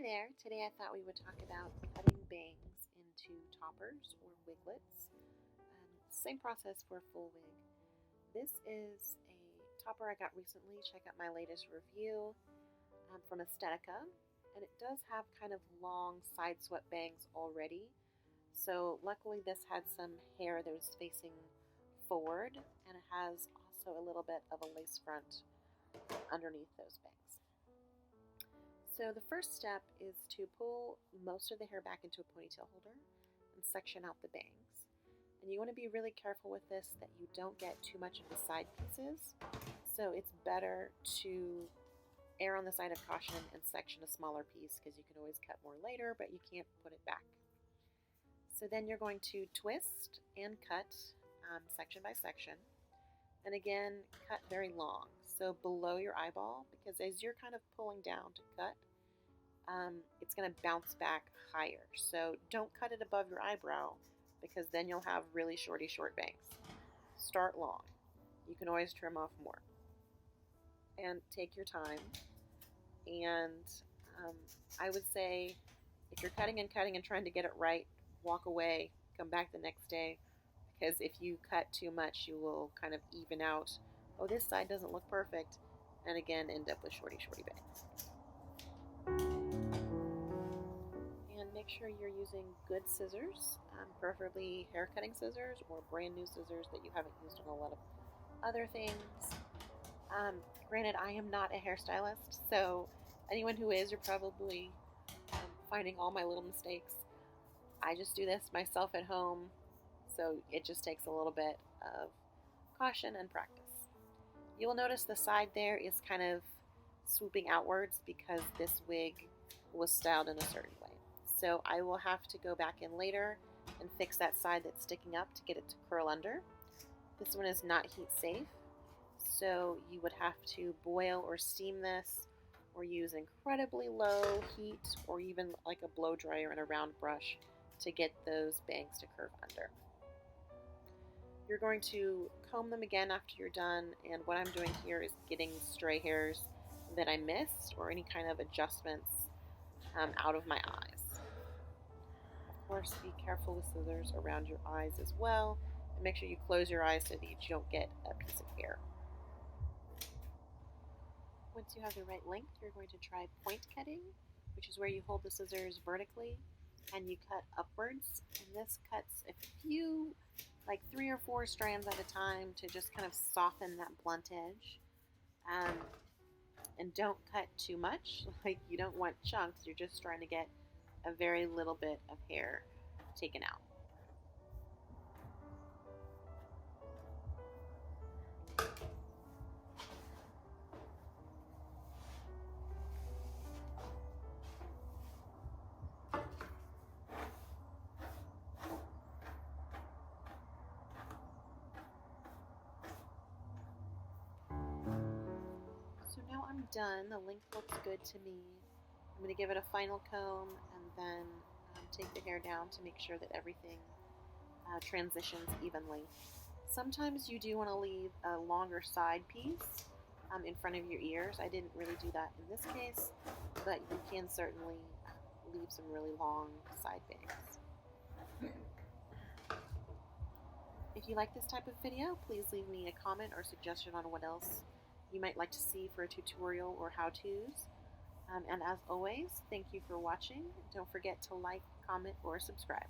Hi there. Today I thought we would talk about cutting bangs into toppers or wiglets. Same process for a full wig. This is a topper I got recently. Check out my latest review from Estetica. And it does have kind of long side swept bangs already. So luckily this had some hair that was facing forward, and it has also a little bit of a lace front underneath those bangs. So the first step is to pull most of the hair back into a ponytail holder and section out the bangs. And you want to be really careful with this that you don't get too much of the side pieces. So it's better to err on the side of caution and section a smaller piece, because you can always cut more later, but you can't put it back. So then you're going to twist and cut section by section. And again, cut very long, so below your eyeball, because as you're kind of pulling down to cut, it's going to bounce back higher. So don't cut it above your eyebrow, because then you'll have really short bangs. Start long. You can always trim off more. And take your time. And I would say if you're cutting and trying to get it right, walk away, come back the next day, because if you cut too much, you will kind of even out, oh, this side doesn't look perfect, and again end up with shorty bangs. And make sure you're using good scissors, preferably hair cutting scissors or brand new scissors that you haven't used on a lot of other things. Granted, I am not a hairstylist, so anyone who is, you're probably finding all my little mistakes. I just do this myself at home, so it just takes a little bit of caution and practice. You will notice the side there is kind of swooping outwards because this wig was styled in a certain way. So I will have to go back in later and fix that side that's sticking up to get it to curl under. This one is not heat safe, so you would have to boil or steam this, or use incredibly low heat, or even like a blow dryer and a round brush to get those bangs to curve under. You're going to comb them again after you're done, and what I'm doing here is getting stray hairs that I missed or any kind of adjustments out of my eyes. Of course, be careful with scissors around your eyes as well, and make sure you close your eyes so that you don't get a piece of hair. Once you have the right length, you're going to try point cutting, which is where you hold the scissors vertically and you cut upwards. And this cuts a few, like 3 or 4 strands at a time, to just kind of soften that blunt edge. And don't cut too much, like you don't want chunks, you're just trying to get a very little bit of hair taken out. So now I'm done. The length looks good to me. I'm going to give it a final comb and then take the hair down to make sure that everything transitions evenly. Sometimes you do want to leave a longer side piece in front of your ears. I didn't really do that in this case, but you can certainly leave some really long side bangs. If you like this type of video, please leave me a comment or suggestion on what else you might like to see for a tutorial or how-tos. And as always, thank you for watching. Don't forget to like, comment, or subscribe.